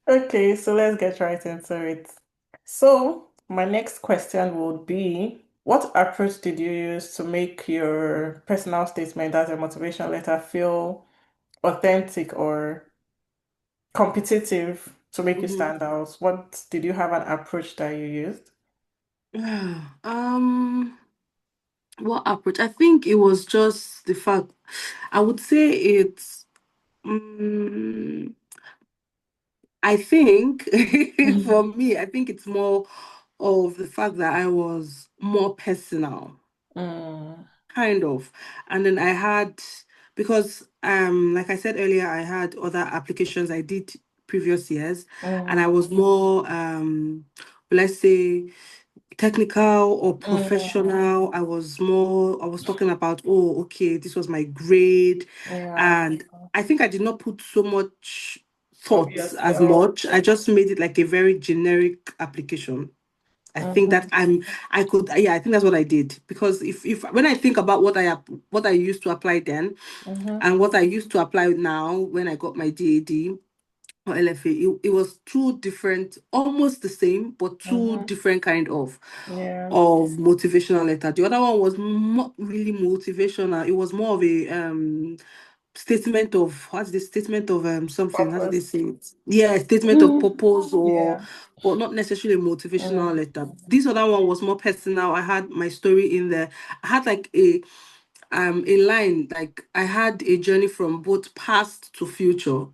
Okay, so let's get right into it. So, my next question would be, what approach did you use to make your personal statement as a motivation letter feel authentic or competitive to make you Mhm. stand out? What did you have an approach that you used? Um, what approach? I think it was just the fact. I would say it's. Um, I think for Mhm. me, I think it's more of the fact that I was more personal, Mm, kind of. And then I had, because like I said earlier, I had other applications I did previous years, and I mm, was more let's say technical or mm, professional. I was talking about, oh, okay, this was my grade. yeah, And I think I did not put so much thoughts obviously. as Oh, much. I just made it like a very generic application. I think that mm-hmm, I could, yeah, I think that's what I did. Because if when I think about what I used to apply then mm-hmm, and what I used to apply now when I got my DAD or LFA, it was two different, almost the same, but two mm-hmm, different kind yeah, of motivational letter. The other one was not really motivational. It was more of a statement of, what's the statement of something? How do they purpose. say it? Yeah, statement of Mm, purpose, or yeah, but not necessarily a motivational mm, letter. This other one was more personal. I had my story in there. I had like a line, like I had a journey from both past to future,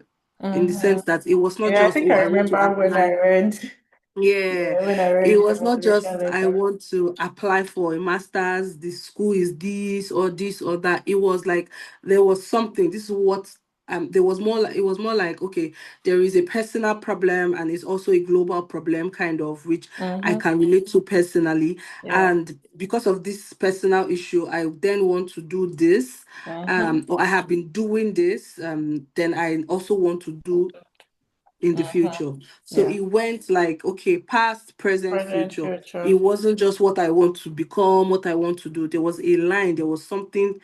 in the mm-hmm. sense that it was not Yeah, I just, think oh, I I want to remember when I apply. read, Yeah, yeah, when I it read your was not motivation just I letter. want to apply for a master's, the school is this or that. It was like there was something. This is what there was more like, it was more like, okay, there is a personal problem and it's also a global problem, kind of, which I Mm-hmm. can relate to personally. Yeah. And because of this personal issue, I then want to do this, Mm-hmm. or I have been doing this, then I also want to do in the Mm-hmm. future. So Yeah. it went like, okay, past, present, Present, future. It future. wasn't just what I want to become, what I want to do. There was a line, there was something,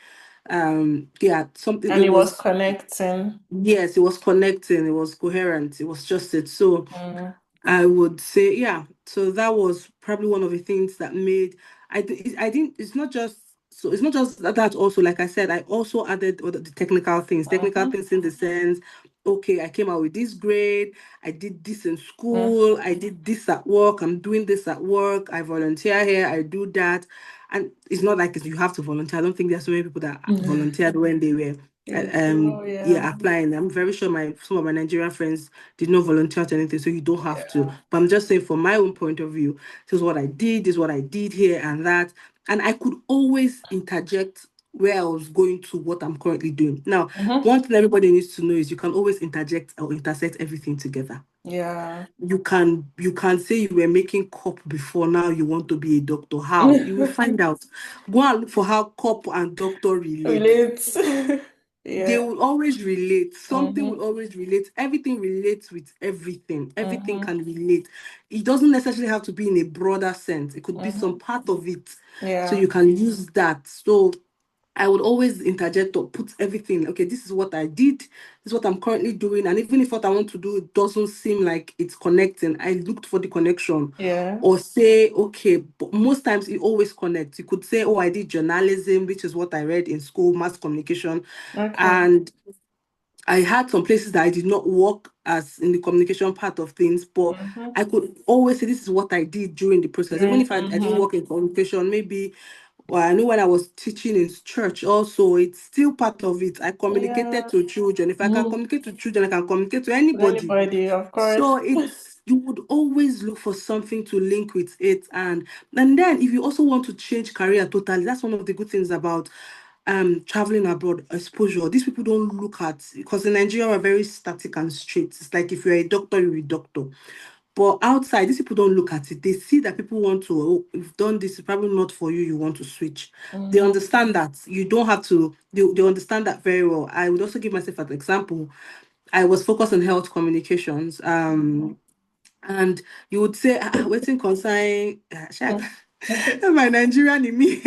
yeah, something, And it it was was, connecting. yes, it was connecting, it was coherent, it was just it. So Mm-hmm. I would say, yeah. So that was probably one of the things that made I didn't. It's not just so. It's not just that. Also, like I said, I also added all the technical things. Technical Mm-hmm. things in the sense, okay, I came out with this grade. I did this in Mm-hmm. school. I did this at work. I'm doing this at work. I volunteer here. I do that. And it's not like you have to volunteer. I don't think there's so many people that volunteered when they were In school, yeah. yeah, applying. I'm very sure my some of my Nigerian friends did not volunteer to anything, so you don't have to. Yeah. But I'm just saying, from my own point of view, this is what I did, this is what I did here and that. And I could always interject where I was going to what I'm currently doing. Now, Mm-hmm. one thing everybody needs to know is you can always interject or intersect everything together. Yeah. You can say you were making cop before, now you want to be a doctor. How? You will find out. Go and look for how cop and doctor relate. Relates. They Yeah. will always relate. Something Mm-hmm. will always relate. Everything relates with everything. Everything Mm-hmm. can relate. It doesn't necessarily have to be in a broader sense. It could be Mm-hmm. some part of it. So Yeah. you can use that. So I would always interject or put everything. Okay, this is what I did. This is what I'm currently doing. And even if what I want to do doesn't seem like it's connecting, I looked for the connection. Yeah. Or say, okay, but most times it always connects. You could say, oh, I did journalism, which is what I read in school, mass communication. Okay. And I had some places that I did not work as in the communication part of things, but Mm-hmm. I could always say this is what I did during the process. Even if I didn't Mm-hmm. work in communication, maybe, well, I know when I was teaching in church also, it's still part of it. I communicated Yeah. to children. If I can Mm-hmm. communicate to children, I can communicate to anybody. Anybody, of course. So it's you would always look for something to link with it. And then if you also want to change career totally, that's one of the good things about traveling abroad, exposure. These people don't look at, because in Nigeria we're very static and straight. It's like if you're a doctor, you're a doctor. But outside, these people don't look at it. They see that people want to, oh, you've done this, it's probably not for you, you want to switch. They Mm-hmm. understand that. You don't have to, they understand that very well. I would also give myself an example. I was focused on health communications. Mm-hmm. And you would say, waiting concern, Mm-hmm. my Nigerian in me.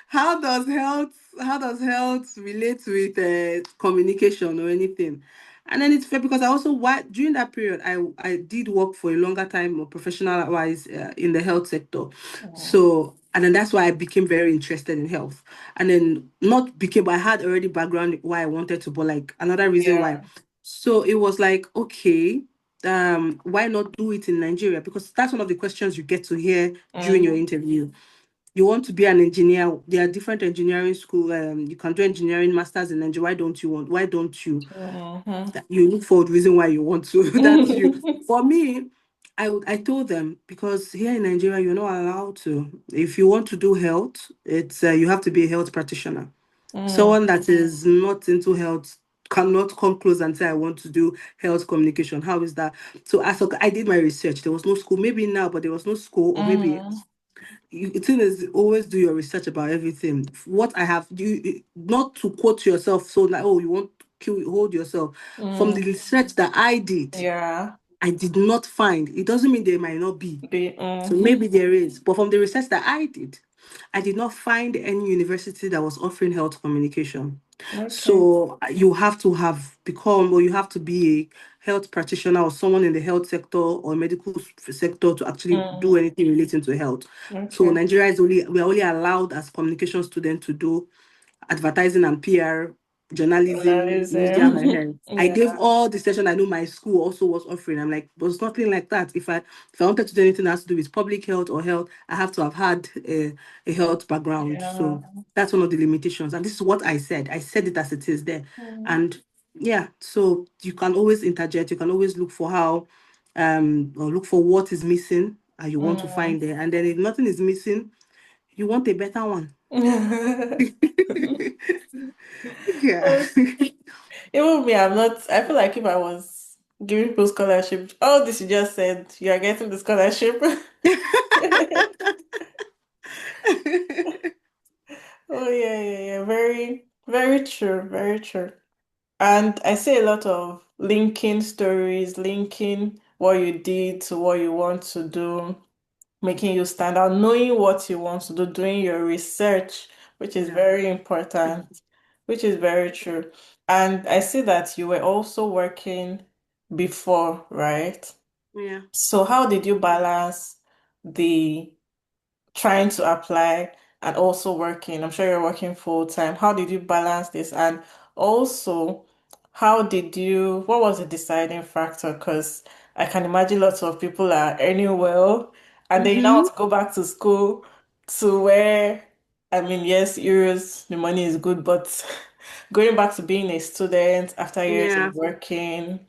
how does health how does health relate with communication or anything? And then it's fair because I also during that period I did work for a longer time or professional wise in the health sector. Mm. So and then that's why I became very interested in health. And then not became, but I had already background why I wanted to, but like another reason why. Yeah. So it was like, okay, why not do it in Nigeria? Because that's one of the questions you get to hear during your Mm-hmm. interview. You want to be an engineer. There are different engineering school. You can do engineering masters in Nigeria. Why don't you? Mm-hmm. You look for the reason why you want to. That's you. For me, I told them because here in Nigeria you're not allowed to. If you want to do health, it's you have to be a health practitioner. Mm. Someone that is not into health cannot come close and say I want to do health communication. How is that? So I did my research. There was no school. Maybe now, but there was no school, or maybe Mm. the thing is always do your research about everything. What I have not to quote yourself so like oh you want to hold yourself from the Mm. research that I did. Yeah. I did not find. It doesn't mean there might not be. Be So mm. maybe there is, but from the research that I did not find any university that was offering health communication. Okay. So you have to have become, or you have to be a health practitioner or someone in the health sector or medical sector to actually do Mm. anything relating to health. So Okay. Nigeria is only we are only allowed as communication students to do advertising and PR, journalism, media, my Journalism. hair. I Yeah. gave all the session I know my school also was offering. I'm like, there's nothing like that. If I wanted to do anything that has to do with public health or health, I have to have had a health background. Yeah. So that's one of the limitations. And this is what I said. I said it as it is there. Mm. And yeah, so you can always interject, you can always look for how or look for what is missing and you want to Mm. find there. And then if nothing is missing, you want a better one. Yeah. Even me, I'm not. I feel like if I was giving people scholarship, all this you just said, you are getting the scholarship. Oh yeah, yeah, yeah. Very, very true. Very true. And I see a lot of linking stories, linking what you did to what you want to do, making you stand out, knowing what you want to do, doing your research, which is Yeah. very important, which is very true. And I see that you were also working before, right? Yeah. So how did you balance the trying to apply and also working? I'm sure you're working full time. How did you balance this? And also, what was the deciding factor? Because I can imagine lots of people are earning well and then you now Mm-hmm. want to go back to school to where, I mean, yes, euros, the money is good, but going back to being a student after years Yeah. of working,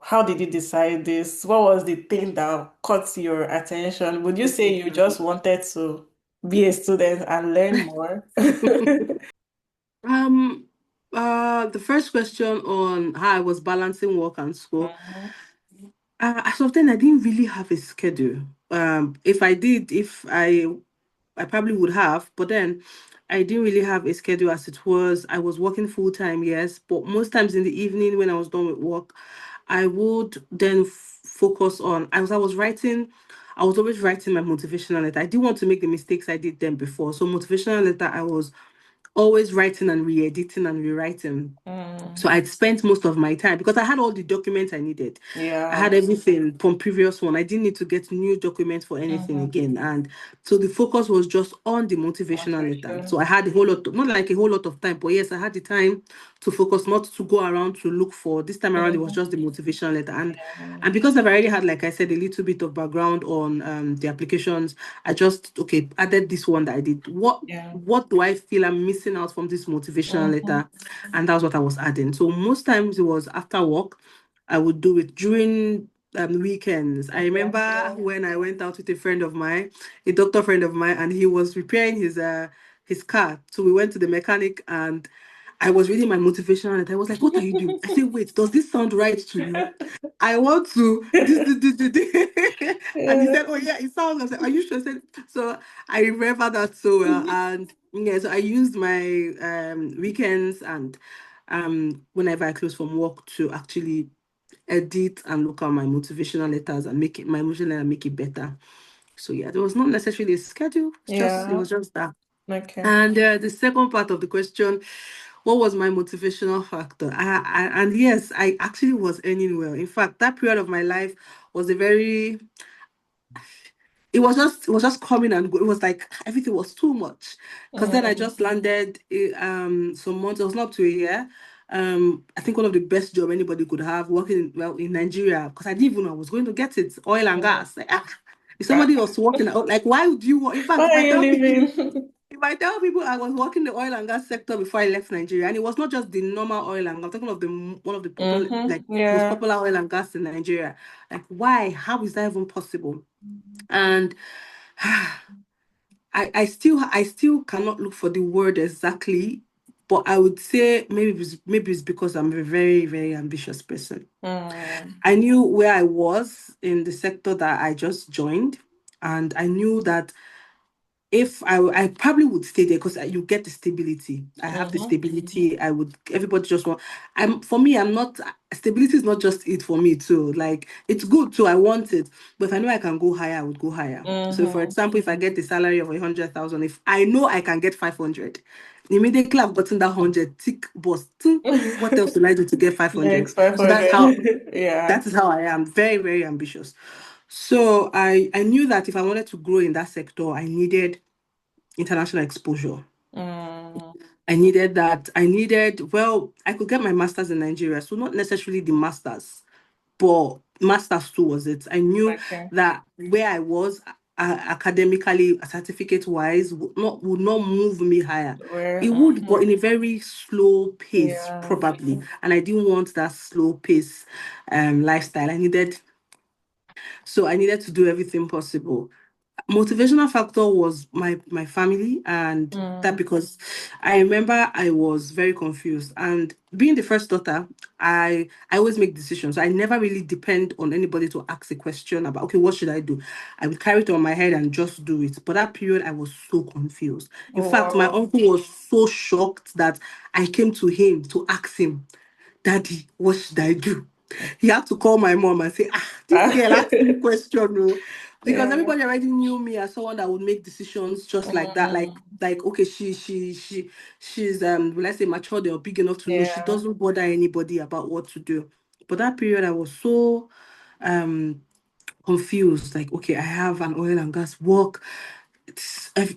how did you decide this? What was the thing that caught your attention? Would you say you just wanted to be a student and learn more? Um, the first question on how I was balancing work and school. Mhm, As of then, I didn't really have a schedule. If I did, if I probably would have, but then I didn't really have a schedule as it was. I was working full time, yes, but most times in the evening when I was done with work, I would then focus on. I was writing. I was always writing my motivational letter. I didn't want to make the mistakes I did then before. So motivational letter, I was always writing and re-editing and rewriting. mm, So I'd spent most of my time because I had all the documents I needed. I yeah. had everything from previous one. I didn't need to get new documents for anything Mhm. again. And so the focus was just on the motivational letter. Motivation. So I had a whole lot, not like a whole lot of time, but yes, I had the time to focus, not to go around to look for. This time around, it was Mhm. just the motivational letter. And Yeah. because I've already had, like I said, a little bit of background on the applications, I just okay added this one that I did. What Yeah. what do I feel I'm missing out from this motivational Mhm. letter? And that's what I was adding. So most times it was after work. I would do it during weekends. I Weekend. remember Yeah. when I went out with a friend of mine, a doctor friend of mine, and he was repairing his car. So we went to the mechanic and I was reading my motivational letter. I was like, "What are you doing?" I said, "Wait, does this sound right to you? I want to this." And he Yeah. said, "Oh yeah, it sounds." I said, "Are you sure?" I said, so I remember that so well. And yeah, so I used my weekends and whenever I close from work to actually edit and look at my motivational letters and make it my motivational letter make it better. So yeah, there was not necessarily a schedule. It Yeah. was just that. Okay. And the second part of the question, what was my motivational factor? And yes, I actually was earning well. In fact, that period of my life was a very, it was just coming and go. It was like everything was too much. Because then I Mm, just landed some months, it was not up to a year. I think one of the best job anybody could have working well in Nigeria, because I didn't even know I was going to get it, oil and mm. gas. Like, if Ah, somebody was working out, like, why would you in why fact, are you leaving? if I tell people I was working the oil and gas sector before I left Nigeria, and it was not just the normal oil and gas, I'm talking of the one of the popular, like most Yeah. popular oil and gas in Nigeria. Like, why? How is that even possible? And I still cannot look for the word exactly, but I would say maybe it's because I'm a very, very ambitious person. Mm, I knew where I was in the sector that I just joined, and I knew that if I probably would stay there because you get the stability. I have the mm-hmm. stability. I would everybody just want. For me. I'm not Stability is not just it for me too. Like, it's good too. I want it, but if I know I can go higher, I would go higher. So, for Mm-hmm. example, if I get the salary of 100,000, if I know I can get 500, immediately I've gotten that 100. Tick boss. Ting. What else will I do to get 500? Next So that's how. 500. Yeah. That is how I am. Very, very ambitious. So I knew that if I wanted to grow in that sector, I needed international exposure. Mm, I needed that. Well, I could get my master's in Nigeria, so not necessarily the master's, but master's too was it. I knew okay. that where I was academically, certificate wise, would not move me higher. Where? It would, but in a very slow pace, Yeah. probably. And I didn't want that slow pace lifestyle. I needed to do everything possible. Motivational factor was my family, and that Mm, because I remember I was very confused, and being the first daughter, I always make decisions. I never really depend on anybody to ask a question about, okay, what should I do. I would carry it on my head and just do it. But that period I was so confused. In oh, fact, my wow. uncle was so shocked that I came to him to ask him, Daddy, what should I do? He had to call my mom and say, this Ah, girl asked me question, no. Because yeah. everybody already knew me as someone that would make decisions just like that. Mm, Like, okay, she's will I say matured or big enough to know she yeah. doesn't bother anybody about what to do. But that period I was so um confused. Like, okay, I have an oil and gas work.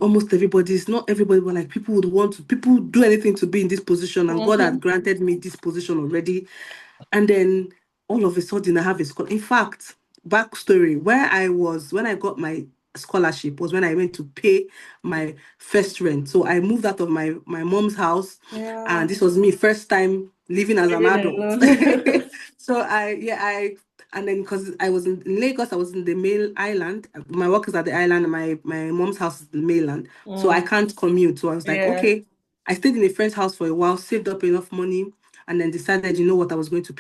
Almost everybody's not everybody, but like people would do anything to be in this position, and God had Mm-hmm. granted me this position already. And then all of a sudden, I have a school. In fact, backstory, where I was when I got my scholarship was when I went to pay my first rent. So I moved out of my mom's house, Yeah. and this was me first time living as an Living adult. alone. So and then because I was in Lagos, I was in the main island. My work is at the island, and my mom's house is the mainland. So I Mm, can't commute. So I was like, yeah. okay. I stayed in a friend's house for a while, saved up enough money, and then decided, you know what, I was going to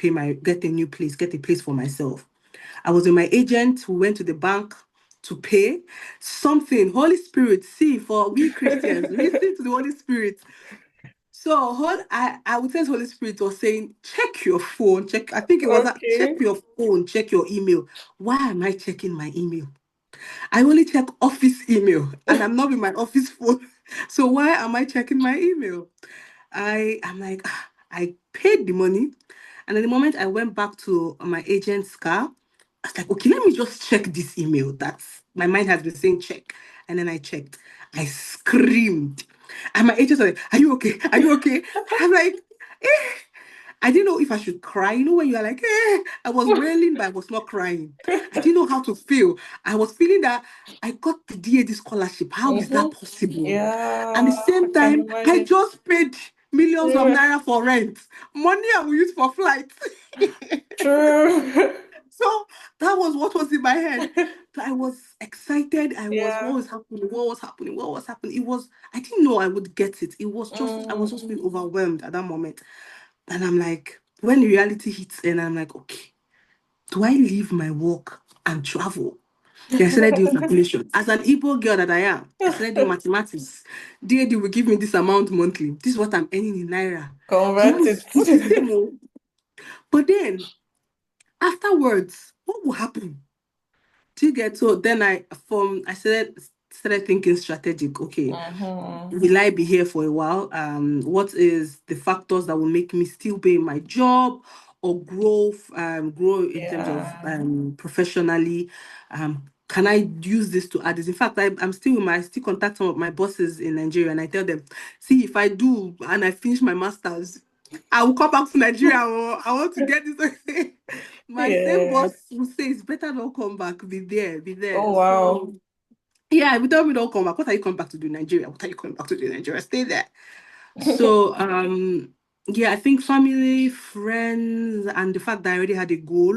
get a new place, get a place for myself. I was with my agent. We went to the bank to pay something. Holy Spirit, see, for we Christians, listen to the Holy Spirit. So I would say the Holy Spirit was saying, check your phone, check. I think it was that, check Okay. your phone, check your email. Why am I checking my email? I only check office email, and I'm not with my office phone. So why am I checking my email? I'm like, I paid the money. And then the moment I went back to my agent's car, I was like, okay, let me just check this email. That's my mind has been saying check. And then I checked. I screamed. And my agent was like, are you okay? Are you okay? I'm like, eh. I didn't know if I should cry. You know, when you're like, I was wailing, but I was not crying. I didn't know how to feel. I was feeling that I got the DAD scholarship. How is that Mm-hmm. possible? And Yeah. the I same can time, I imagine. just paid millions of Yeah. naira for rent. Money I will use for flights. True. So that was what was in my head. So I was excited. What Yeah. was happening? What was happening? What was happening? I didn't know I would get it. I was just Mm, being overwhelmed at that moment. And I'm like, when reality hits in, I'm like, okay, do I leave my work and travel? Then I started doing calculation. As an Igbo girl that I am, I started doing mathematics. DAD will give me this amount monthly. This is what I'm earning in Naira. convert Yes, it's the it. same. Oh. But then, afterwards, what will happen? Do you get so? Then I started. started thinking strategic. Okay, Mm-hmm. will I be here for a while? What is the factors that will make me still be in my job or grow in terms of Yeah. professionally? Can I use this to add this? In fact, I'm still I still contact some of my bosses in Nigeria and I tell them, see, if I do and I finish my masters, I will come back to Nigeria. Or I want to get this. My same Yeah. boss will say it's better not come back, be there, be there. Oh, wow. So yeah, we don't come back. What are you coming back to do in Nigeria? What are you coming back to do in Nigeria? Stay there. So yeah, I think family, friends, and the fact that I already had a goal.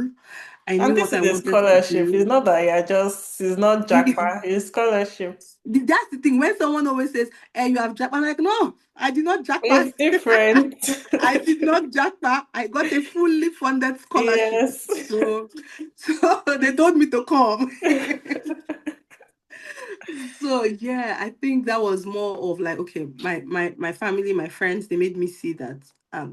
I And knew this what I is a wanted to scholarship. It's do. not that you're just, it's not That's jackpot, it's scholarship. the thing. When someone always says, "Hey, you have jackpot," I'm like, no, I did not jackpot. It's different. I did not jackpot. I got a fully funded scholarship. Yes. So they told me to come. So yeah, I think that was more of like, okay, my family, my friends, they made me see that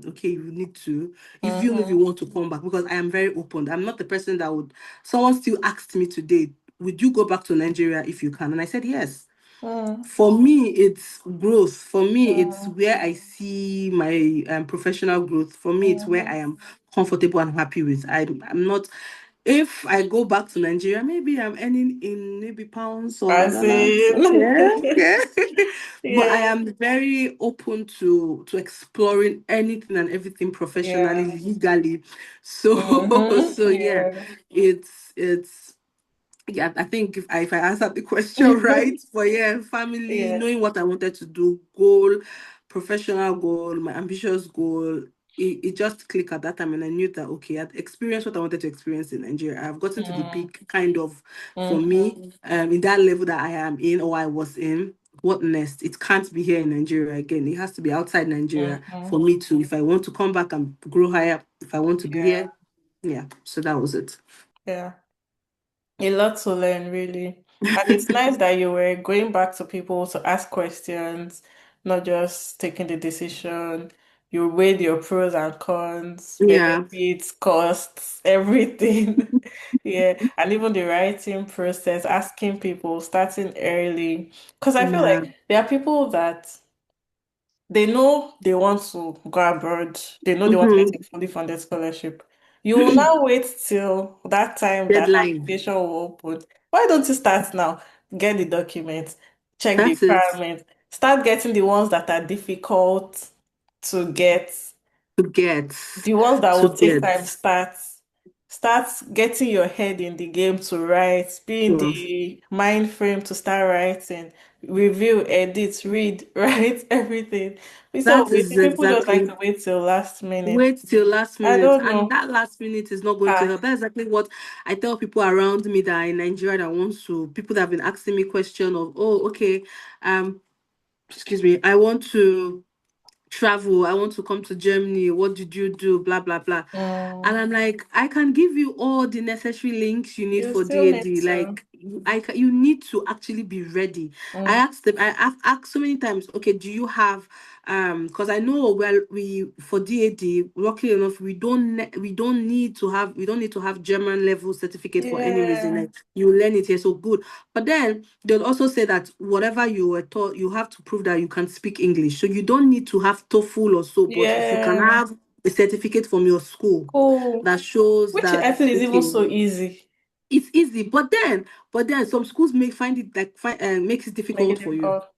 okay, you need to, if you know you Mm-hmm. want to come back, because I am very open. I'm not the person that would, someone still asked me today, would you go back to Nigeria if you can? And I said yes. Mm, For me, it's growth. For me, it's mm, where I see my professional growth. For me, it's where mm. I am comfortable and happy with. I'm not. If I go back to Nigeria, maybe I'm earning in maybe pounds or As dollars. in, Okay, okay. But I yeah, am very open to exploring anything and everything professionally, yeah, legally. So mm-hmm, so yeah, yeah, it's yeah, I think if I answered the question right, but yeah, family, yeah, knowing what I wanted to do, goal, professional goal, my ambitious goal, it just clicked at that time, and I knew that okay, I'd experienced what I wanted to experience in Nigeria. I've gotten to the mm, peak, kind of, for mm-hmm, me, in that level that I am in or I was in. What next? It can't be here in Nigeria again. It has to be outside Nigeria mm-hmm, for me to, if I want to come back and grow higher, if I want to be yeah, here. Yeah, so that was it. yeah. A lot to learn, really. And it's nice that you were going back to people to ask questions, not just taking the decision. You weighed your pros and cons, Yeah, benefits, costs, everything. Yeah. And even the writing process, asking people, starting early. Because I feel yeah. like there are people that they know they want to go abroad. They know they want to get Mm-hmm. a fully funded scholarship. You will now wait till that time that Deadline. application will open. Why don't you start now? Get the documents, check the That's it. requirements, start getting the ones that are difficult to get, To get. the ones that To will take get. time, start getting your head in the game to write, be in Well, the mind frame to start writing, review, edit, read, write everything. So that we is see people just like exactly. to wait till last minute. Wait till last I minute, don't and know. that last minute is not going to Ah, help. That's exactly what I tell people around me that are in Nigeria that want to. People that have been asking me question of, oh, okay, um, excuse me, I want to travel. I want to come to Germany. What did you do? Blah blah blah. And mm, I'm like, I can give you all the necessary links you need you for still need DAD. to. Like, you need to actually be ready. I Mm, asked them, I've asked so many times, okay, do you have, because I know, well, we, for DAD, luckily enough, we don't need to have German level certificate for any reason. yeah, Like, you learn it here, so good. But then they'll also say that whatever you were taught, you have to prove that you can speak English. So you don't need to have TOEFL or so, but if you can yeah. have a certificate from your school Cool. that shows Which that I feel is even okay, so easy. it's easy. But then some schools may find it like makes it Make it difficult for you. difficult.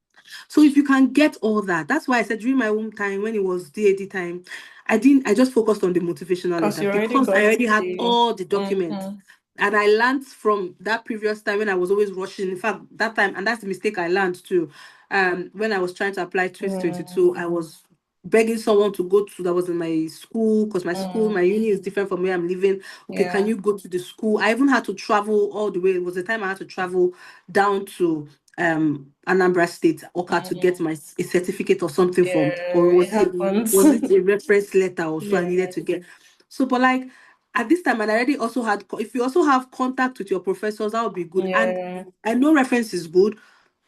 So if you can get all that, that's why I said during my own time when it was DAD time, I just focused on the motivational Because letter you already because I got already had the. all the documents. Mm-hmm, And I learned from that previous time when I was always rushing. In fact, that time, and that's the mistake I learned too. When I was trying to apply mm, 2022, I was begging someone to go to that was in my school because my school, mm, my uni is different from where I'm living. Okay, can yeah. you go to the school? I even had to travel all the way. It was the time I had to travel down to Anambra State, Oka, to get Mm, my a certificate or something from, yeah, or it happens. was it a reference letter or so I Yeah, needed to get. So, but like at this time, and I already also had, if you also have contact with your professors, that would be good. And yeah, I know reference is good,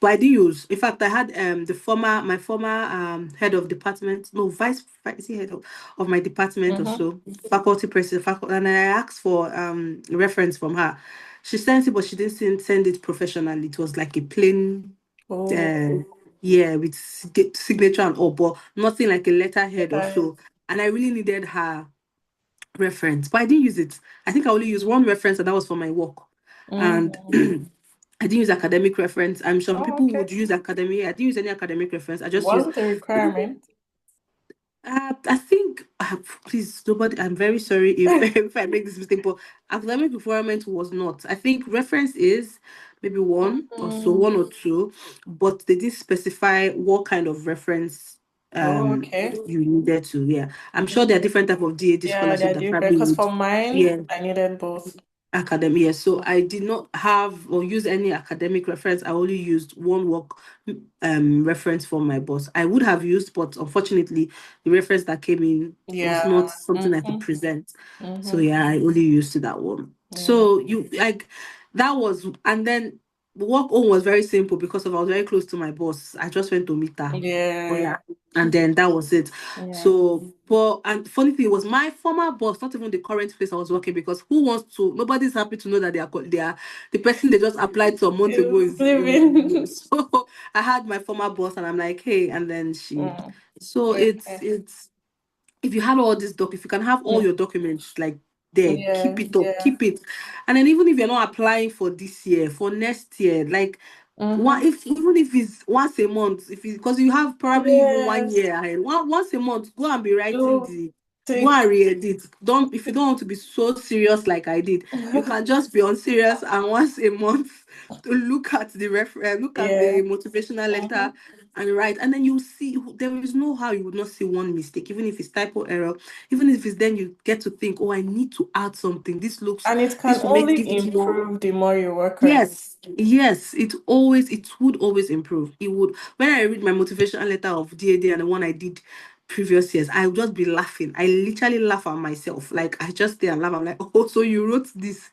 But I did use. In fact, I had my former head of department, no vice is he head of my department or Mm-hmm. so, faculty president, faculty, and I asked for reference from her. She sent it, but she didn't send it professionally. It was like a plain Oh, uh, yeah, with signature and all, but nothing like a letterhead or okay. so. And I really needed her reference, but I didn't use it. I think I only used one reference, and that was for my work. And Mm-hmm. I didn't use academic reference. I'm some Oh, people okay. would use academic. I didn't use any academic reference. I just Was used. it a requirement? I think, please, nobody. I'm very sorry if if I make this mistake, but academic requirement was not. I think reference is maybe one or so, Mm. one or two, but they did specify what kind of reference Oh, okay. you needed to. Yeah, I'm sure there are Okay. different type of DAD Yeah, scholarship they're that different. probably Because would. for mine, Yeah, I needed both. academic, yes. So I did not have or use any academic reference. I only used one work reference from my boss. I would have used, but unfortunately, the reference that came in was Yeah. not something I could Mm-hmm. present. So Mm-hmm. yeah, I only used that one. Yeah. So you like that was, and then the work on was very simple because of I was very close to my boss. I just went to meet her. Oh Yeah. yeah. And then that was it. Yeah. So, but and funny thing was my former boss, not even the current place I was working, because who wants to? Nobody's happy to know that they are the person they just applied to a month ago It's is living. so I had my former boss and I'm like, hey, and then she. Mm. So Okay. it's if you had all this if you can have all Mm. your documents like there, keep Yeah. it up, Yeah. keep it. And then even if you're not applying for this year, for next year, like Mm-hmm. if even if it's once a month, if it because you have probably even one Yes. year ahead, once a month, go and be writing Do the go take. and re-edit. Don't if you don't want to be so serious like I did, you can just be unserious and once a month to look at the look at Yeah. the motivational Mm-hmm. letter and write, and then you see there is no how you would not see one mistake, even if it's typo error, even if it's then you get to think, oh, I need to add something. And it can This will make only it more. improve the more you work on it. Yes, yes, it would always improve. It would. When I read my motivational letter of DAD and the one I did previous years, I would just be laughing. I literally laugh at myself. Like I just stay and laugh. I'm like, oh, so you wrote this.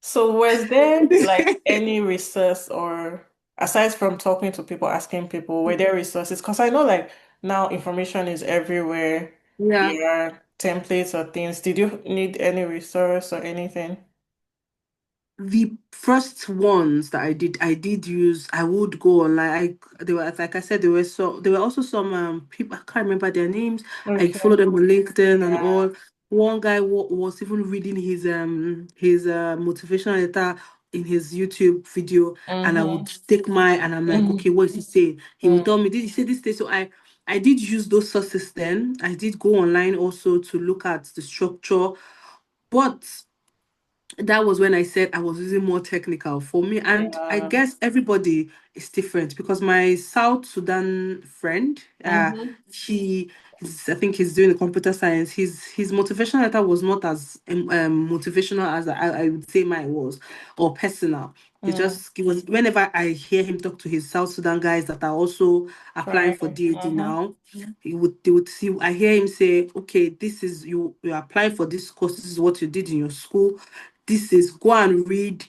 So was there like any resource or aside from talking to people, asking people, were there resources? Because I know like now information is everywhere. Yeah. There are templates or things. Did you need any resource or anything? The first ones that I did use, I would go online. They were like I said, there were also some people I can't remember their names. I Okay. followed them on LinkedIn and Yeah. all. One guy was even reading his motivational letter in his YouTube video, and I would Mm-hmm. take my and I'm like, okay, what is he saying? He would tell me, did he say this day? So I did use those sources then. I did go online also to look at the structure, but that was when I said I was using more technical for me. And I Yeah. guess everybody is different because my South Sudan friend, Mm-hmm. I think he's doing computer science. His motivational letter was not as motivational as I would say mine was, or personal. Mm. It was whenever I hear him talk to his South Sudan guys that are also applying for Trying. DAD Mm-hmm. now, they would see. I hear him say, "Okay, this is you're applying for this course. This is what you did in your school. This is go and read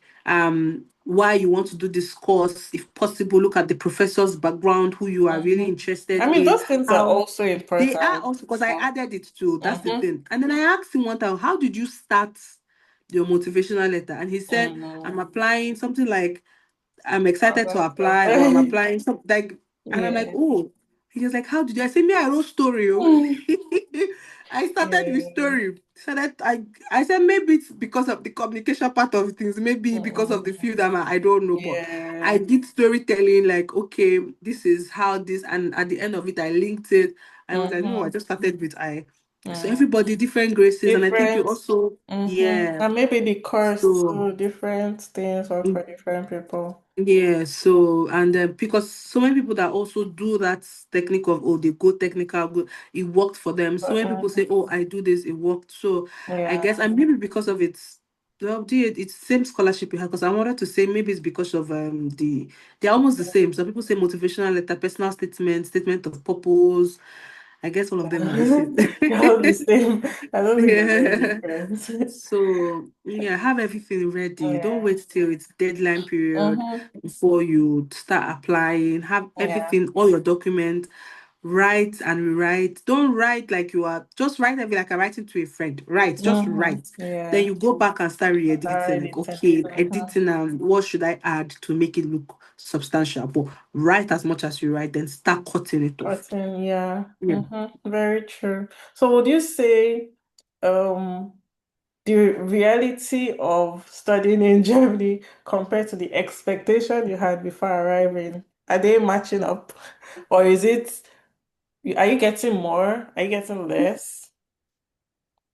why you want to do this course. If possible, look at the professor's background, who you are really Mm-hmm. interested I mean, in, those things are how also they are important. also because I So, added it too. That's the mm-hmm. thing. And then I asked him one time, how did you start your motivational letter? And he said, I'm Mm-hmm. applying something like I'm excited to Other apply, or I'm stuff. applying something like, and I'm like, Yeah. oh. He was like, how did you? I said, me, I wrote story. Oh. I started with Yeah. story. I said maybe it's because of the communication part of things, maybe because of the Mm-hmm. field I don't know, but I Yeah. did storytelling like, okay, this is how this, and at the end of it, I linked it. I was like, no, I Mm-hmm. just started with I. So Mm. everybody different graces, and I think you Different. also, Mm-hmm. yeah. And maybe the course So too, different things or for different people. yeah, so and because so many people that also do that technique of oh they go technical, go, it worked for them. So But, many people say oh I do this, it worked. So I yeah. guess and maybe because of it's same scholarship you have because I wanted to say maybe it's because of they're almost the same. Some people say motivational letter, personal statement, statement of purpose, I guess all of them are the same. They're all the same. I don't think there's any Yeah. difference. So yeah, have everything ready. Don't Yeah. wait till it's deadline period Mm-hmm. before you start applying. Have Yeah. everything, all your documents, write and rewrite. Don't write like you are, just write everything like I'm writing to a friend. Write, just Mm-hmm. write. Then Yeah. you go back and start re-editing. Start Like, editing. okay, Mm-hmm. editing and what should I add to make it look substantial? But write as much as you write, then start cutting it off. Cotton, yeah. Yeah. Mm-hmm. Very true. So would you say um the reality of studying in Germany compared to the expectation you had before arriving, are they matching up? Or is it, are you getting more? Are you getting less?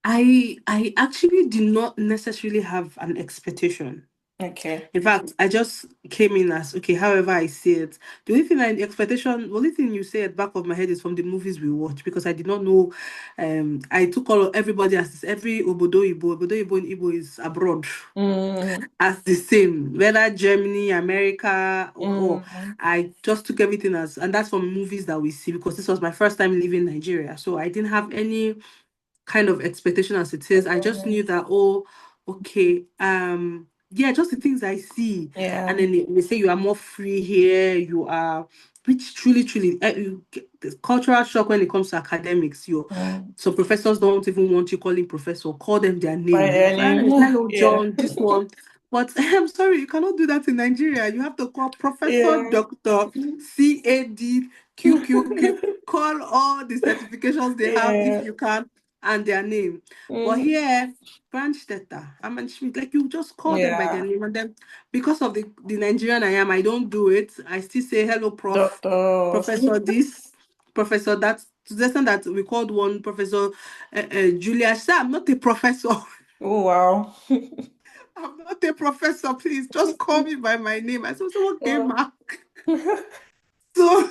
I actually did not necessarily have an expectation. Okay. In fact, I just came in as okay, however I see it. The only thing you say at the back of my head is from the movies we watch because I did not know. I took all everybody as this, every Obodo Ibo in Igbo is abroad Mm, as the same, whether Germany, America, or mm, I just took everything as, and that's from movies that we see because this was my first time leaving Nigeria, so I didn't have any kind of expectation as it is. I just knew that, oh, okay, yeah, just the things I see. And yeah. then they say you are more free here, you are, which truly, you get the cultural shock when it comes to academics. You Mm. some professors don't even want you calling professor, call them their By name. their "Ah, name. hello, Yeah. John, this one. But I'm sorry, you cannot do that in Nigeria. You have to call Professor Yeah. Doctor CADQQQ. Call all the certifications they have if Yeah. you can and their name. But Mm, here, Brandstetter, Aman Schmidt, like you just call them by their yeah. name. And then because of the Nigerian I am, I don't do it. I still say hello, Prof. Doctor. Professor this, Professor that. To the extent that we called one Professor Julia. She said, I'm not a professor. Oh, wow. I'm not a professor. Please just call me by my name. I said, so okay, Yeah. ma. So,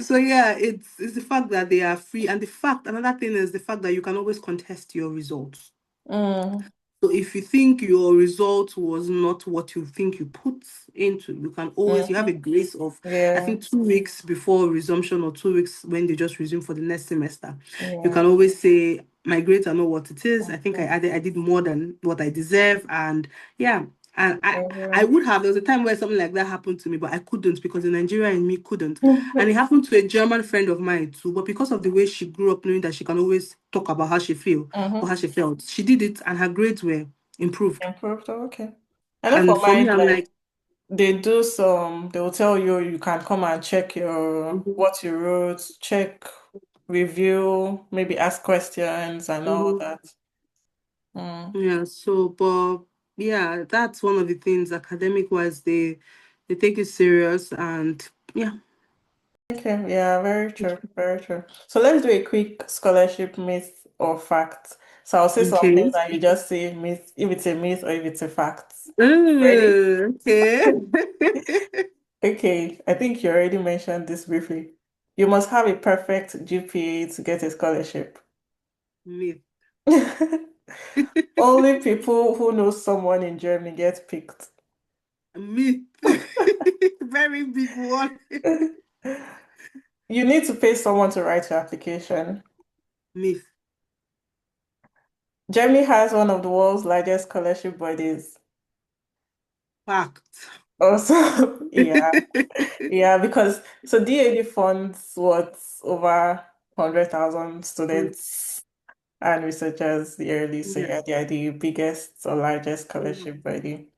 so yeah, it's the fact that they are free, and the fact another thing is the fact that you can always contest your results. Mm, So if you think your result was not what you think you put into, you have mhm. a grace of, I Yeah. think 2 weeks before resumption or 2 weeks when they just resume for the next semester. You Yeah. can always say, my grades are not what it is. I think Mhm. I did more than what I deserve. And yeah. And I Yeah. would have, there was a time where something like that happened to me, but I couldn't because the Nigeria in me couldn't. And it happened to a German friend of mine too. But because of the way she grew up knowing that she can always talk about how she feel or how Mm-hmm. she felt, she did it and her grades were improved. Improved. Oh, okay. I know And for for me, mine, I'm like like, they will tell you you can come and check your mhm, what you wrote, check, review, maybe ask questions and all mhm. that. Mm. Yeah, so but yeah, that's one of the things academic wise they take it serious and yeah. Okay, yeah, very true, very true. So let's do a quick scholarship myth or fact. So I'll say some things Okay. and you just say myth, if it's a myth or if it's a fact. Ready? Okay. Okay, I think you already mentioned this briefly. You must have a perfect GPA to get a scholarship. Myth. Only people who know someone in Germany get picked. Myth. Very big one. You need to pay someone to write your application. Myth. Germany has one of the world's largest scholarship bodies. Fact. Also, yeah, yeah, because so DAD funds what over 100,000 students and researchers yearly. So Yeah. yeah, they are the biggest or largest Mhm. scholarship body.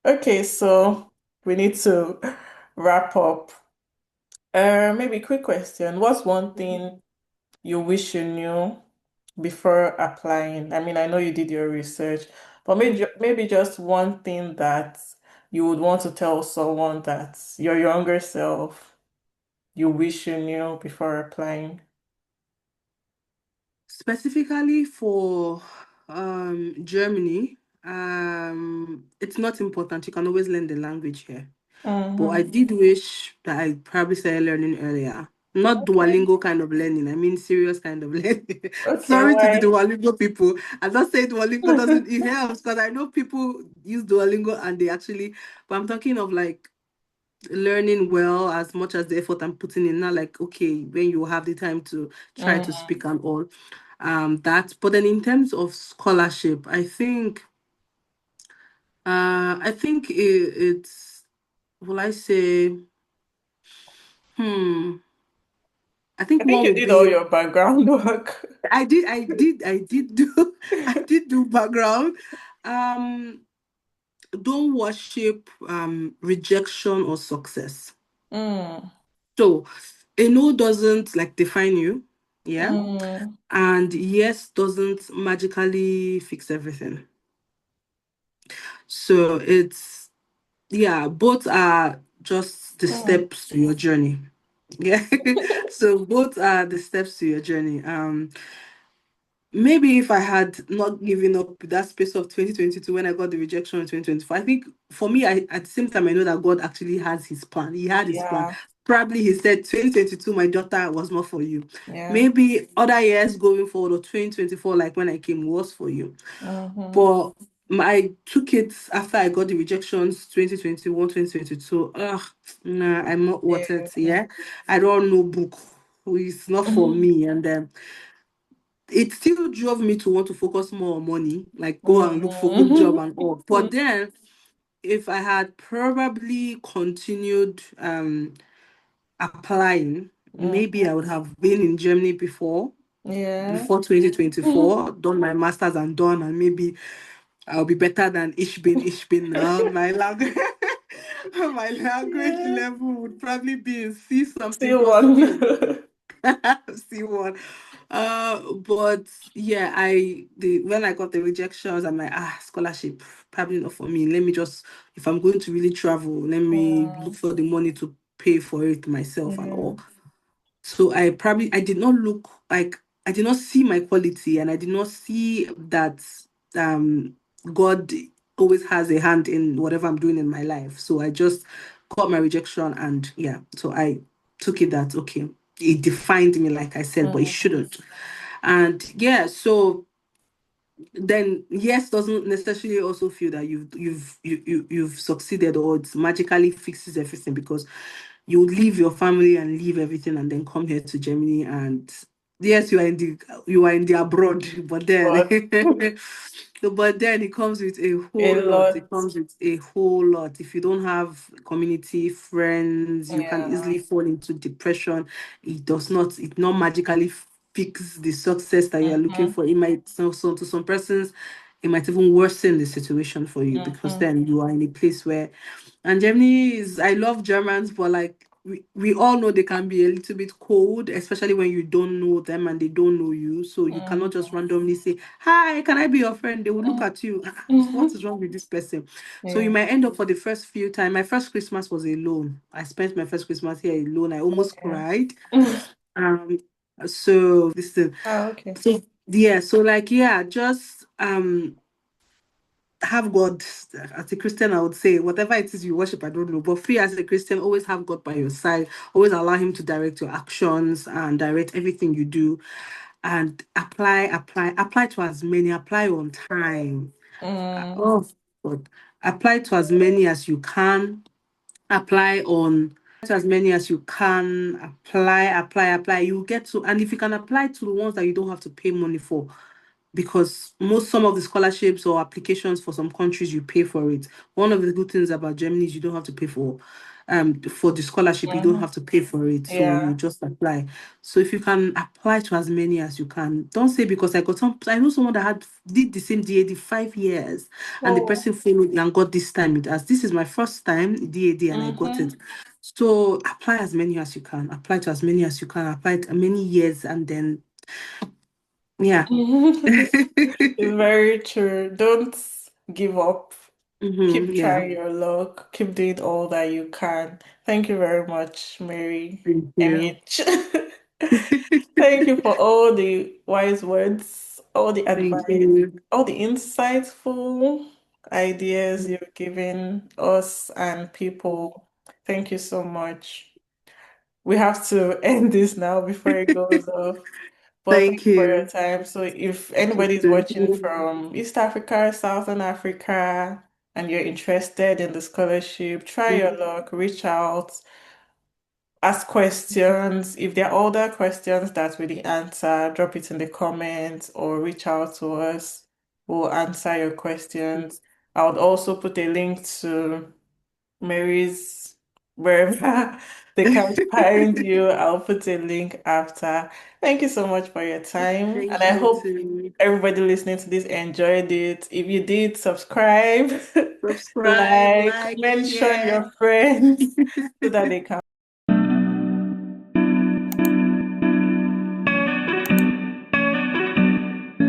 Okay, so we need to wrap up. Maybe quick question. What's one Mhm. thing you wish you knew before applying? I mean, I know you did your research, but maybe just one thing that you would want to tell someone that your younger self you wish you knew before applying. Specifically for Germany, it's not important. You can always learn the language here. But I Mm-hmm. did wish that I probably started learning earlier. Not Okay. Duolingo kind of learning, I mean serious kind of learning. Okay, Sorry to the why? Duolingo people. I'm not saying Duolingo doesn't, it helps because I know people use Duolingo and they actually, but I'm talking of like learning well as much as the effort I'm putting in. Not like, okay, when you have the time to try to Mm. speak and all. That, but then in terms of scholarship, I think it's, will I say, hmm, I I think think one you would did all be, your background work. I did do, I did do background. Um, don't worship rejection or success. Mm. So a no doesn't like define you, yeah, Mm. and yes doesn't magically fix everything. So it's, yeah, both are just the Mm. steps to your journey. Yeah. So both are the steps to your journey. Maybe if I had not given up that space of 2022 when I got the rejection in 2024, I think for me, at the same time, I know that God actually has his plan. He had his plan. Yeah. Probably he said, 2022, my daughter was not for you. Yeah. Maybe other years going forward, or 2024, like when I came, was for you. Mm-hmm. But I took it after I got the rejections 2021, 2022. Ugh, nah, I'm not worth Yeah. it. Yeah. I don't know book. It's not for Mm. me. And it still drove me to want to focus more on money, like go and look for good job Mm. and all. But then if I had probably continued applying, Mm. maybe I would have been in Germany Yeah. before 2024, done my masters and done, and maybe I'll be better than Ich bin now. My language my language Yeah. level would probably be in C something Still plus C. one. C1. But yeah, when I got the rejections, I'm like, scholarship, probably not for me. Let me just, if I'm going to really travel, let me look Mm. for the money to pay for it myself and Yeah. all. So I did not look like, I did not see my quality, and I did not see that um God always has a hand in whatever I'm doing in my life. So I just got my rejection, and yeah, so I took it that okay, it defined me like I said, but it Mm. shouldn't. And yeah, so then yes doesn't necessarily also feel that you've succeeded, or it magically fixes everything, because you leave your family and leave everything and then come here to Germany, and yes you are in the abroad, but then But but then it comes with a a whole lot. lot. It comes with a whole lot. If you don't have community friends, you can Yeah. easily fall into depression. It not magically fix the success that you're looking Mm-hmm. for. It might, so to some persons, it might even worsen the situation for you, because Mm-hmm. then you are in a place where, and Germany is, I love Germans, but like we all know they can be a little bit cold, especially when you don't know them and they don't know you. So you cannot just randomly say, "Hi, can I be your friend?" They will look at you. What Mm-hmm. is wrong with this person? So you Yeah. might end up, for the first few times. My first Christmas was alone. I spent my first Christmas here alone. I almost Yeah. cried. Um, so this is, Oh, okay. so yeah, so like yeah, just have God. As a Christian, I would say whatever it is you worship, I don't know, but free as a Christian, always have God by your side. Always allow Him to direct your actions and direct everything you do, and apply to as many. Apply on time. Mm. Oh God, apply to as many as you can. Apply on to as many as you can. Apply. You get to, and if you can apply to the ones that you don't have to pay money for, because some of the scholarships or applications for some countries you pay for it. One of the good things about Germany is you don't have to pay for the scholarship, you don't Mm-hmm. have to pay for it, so you Yeah. just apply. So if you can apply to as many as you can, don't say because I know someone that had did the same DAD 5 years, and the Oh. person failed and got this time. It as this is my first time DAD and I got Mm-hmm. it. So apply as many as you can, apply to as many as you can, apply to many years, and then yeah. It's very true. Don't give up. Keep Yeah. trying your luck. Keep doing all that you can. Thank you very much, Mary. Thank you. MH. Thank you for all the wise words, all the Thank advice, you. all the insightful ideas you've given us and people. Thank you so much. We have to end this now before it goes off. But thank Thank you for your you. time. So if anybody's Thank watching you. from East Africa, Southern Africa, and you're interested in the scholarship, try your Mhm. luck, reach out, ask questions. If there are other questions that we didn't answer, drop it in the comments or reach out to us. We'll answer your questions. I would also put a link to Mary's wherever they can find you. I'll put a link after. Thank you so much for your time, and Thank I you hope too. everybody listening to this enjoyed it. If you did, subscribe, Subscribe, like, like, mention share. your friends so that they can